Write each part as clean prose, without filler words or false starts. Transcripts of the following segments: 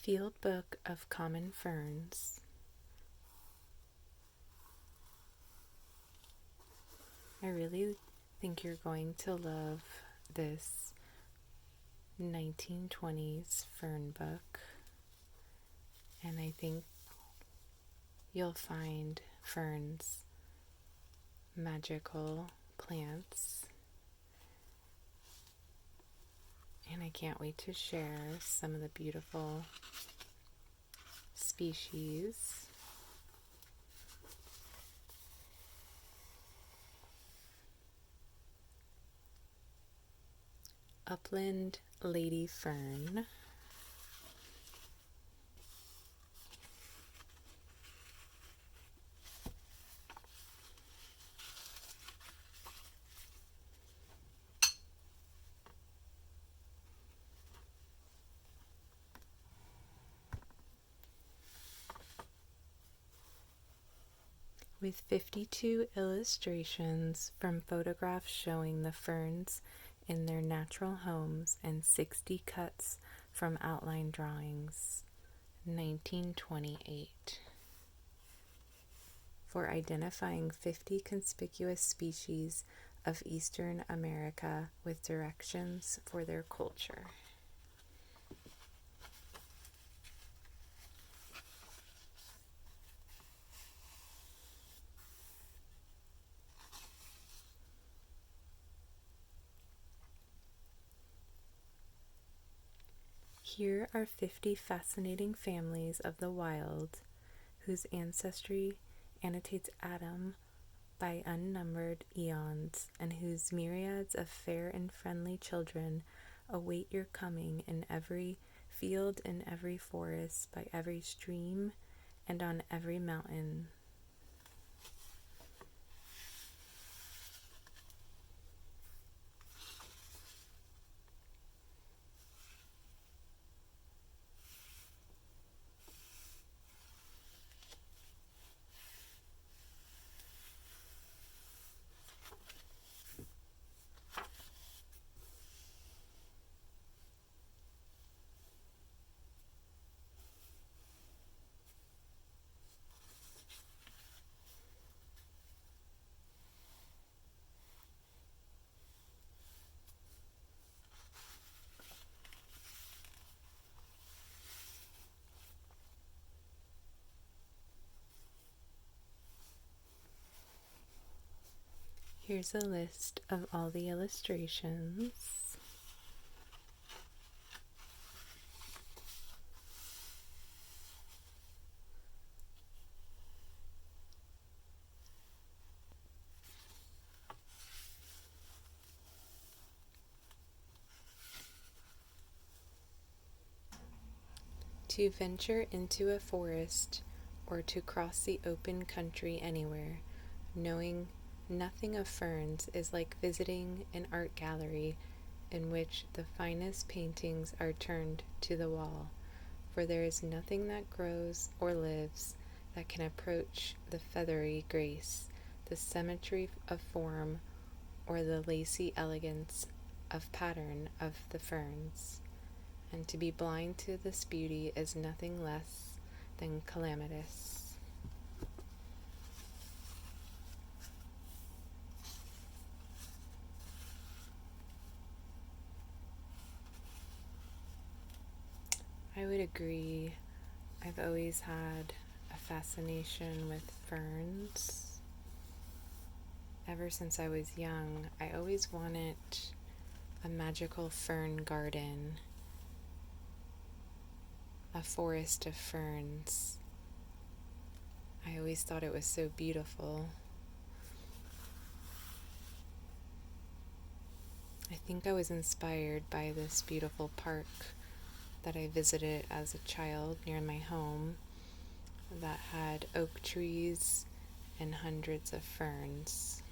Field Book of Common Ferns. I really think you're going to love this 1920s fern book, and I think you'll find ferns magical plants, and I can't wait to share some of the beautiful species. Upland lady fern. With 52 illustrations from photographs showing the ferns in their natural homes and 60 cuts from outline drawings, 1928. For identifying 50 conspicuous species of Eastern America with directions for their culture. Here are 50 fascinating families of the wild, whose ancestry annotates Adam by unnumbered eons, and whose myriads of fair and friendly children await your coming in every field, in every forest, by every stream, and on every mountain. Here's a list of all the illustrations. To venture into a forest or to cross the open country anywhere, knowing nothing of ferns is like visiting an art gallery in which the finest paintings are turned to the wall, for there is nothing that grows or lives that can approach the feathery grace, the symmetry of form, or the lacy elegance of pattern of the ferns. And to be blind to this beauty is nothing less than calamitous. I would agree. I've always had a fascination with ferns. Ever since I was young, I always wanted a magical fern garden, a forest of ferns. I always thought it was so beautiful. I think I was inspired by this beautiful park that I visited as a child near my home that had oak trees and hundreds of ferns.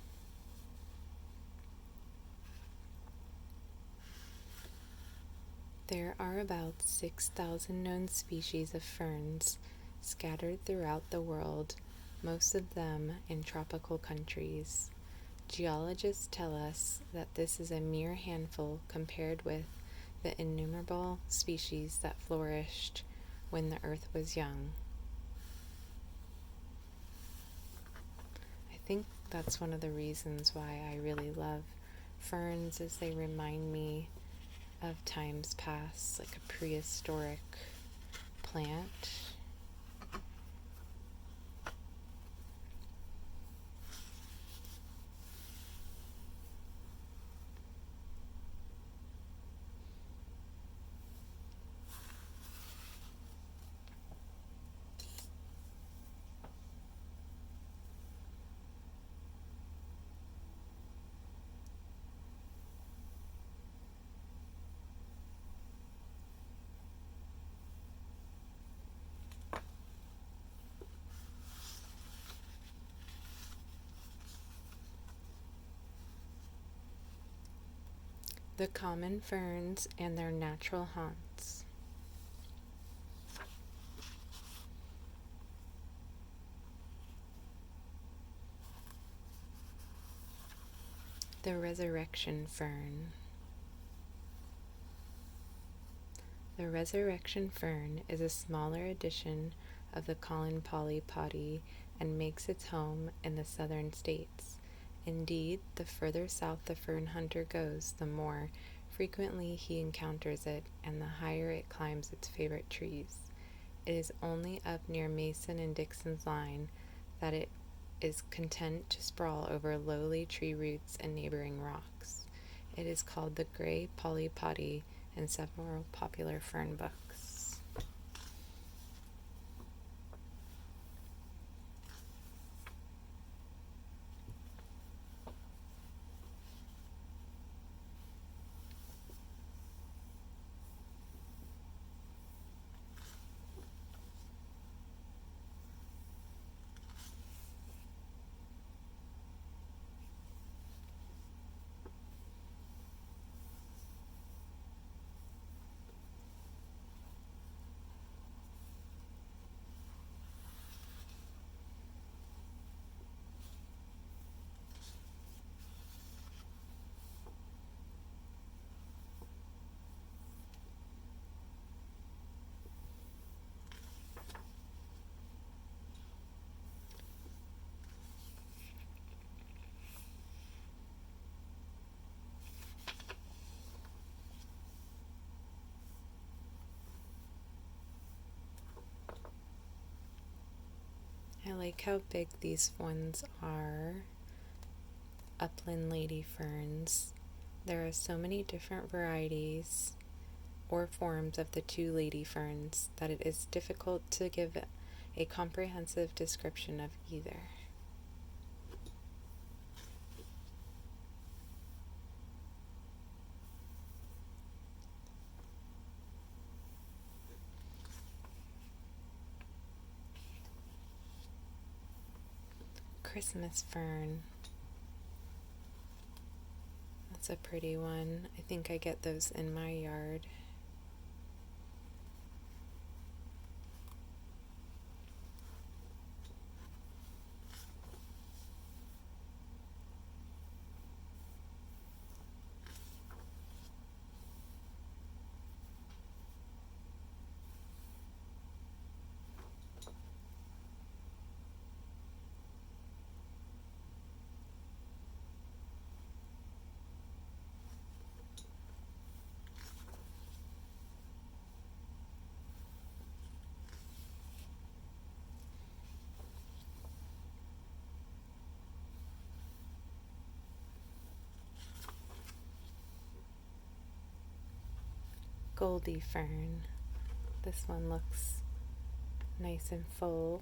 There are about 6,000 known species of ferns scattered throughout the world, most of them in tropical countries. Geologists tell us that this is a mere handful compared with the innumerable species that flourished when the earth was young. I think that's one of the reasons why I really love ferns, is they remind me of times past, like a prehistoric plant. The common ferns and their natural haunts. The resurrection fern. The resurrection fern is a smaller edition of the common polypody and makes its home in the southern states. Indeed, the further south the fern hunter goes, the more frequently he encounters it and the higher it climbs its favorite trees. It is only up near Mason and Dixon's line that it is content to sprawl over lowly tree roots and neighboring rocks. It is called the gray polypody in several popular fern books. I like how big these ones are. Upland lady ferns. There are so many different varieties or forms of the two lady ferns that it is difficult to give a comprehensive description of either. Christmas fern. That's a pretty one. I think I get those in my yard. Goldie fern. This one looks nice and full.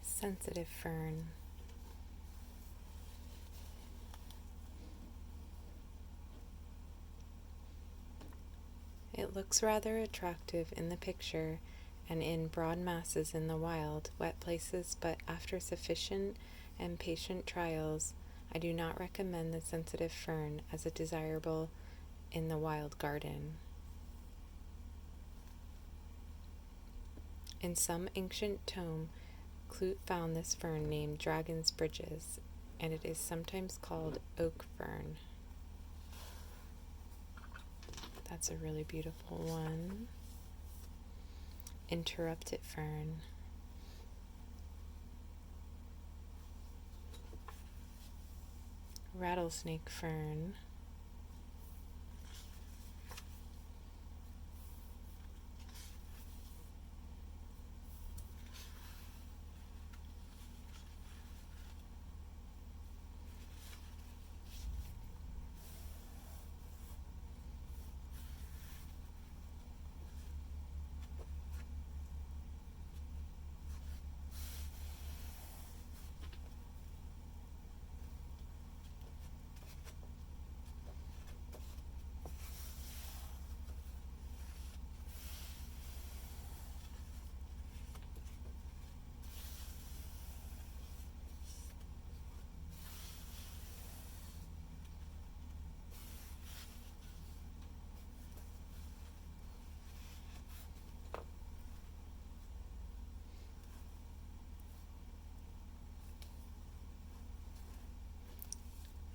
Sensitive fern. looks rather attractive in the picture and in broad masses in the wild, wet places, but after sufficient and patient trials, I do not recommend the sensitive fern as a desirable in the wild garden. In some ancient tome, Clute found this fern named Dragon's Bridges, and it is sometimes called oak fern. That's a really beautiful one. Interrupted fern. Rattlesnake fern.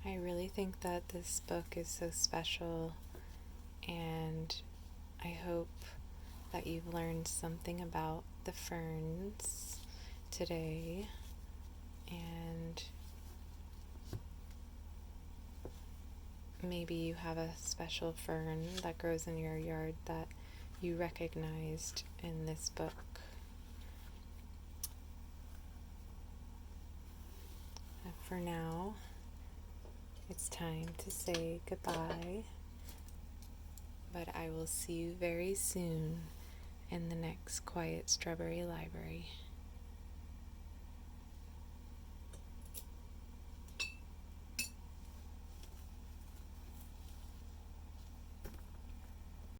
I really think that this book is so special, and I hope that you've learned something about the ferns today, and maybe you have a special fern that grows in your yard that you recognized in this book. And for now, it's time to say goodbye, but I will see you very soon in the next Quiet Strawberry Library.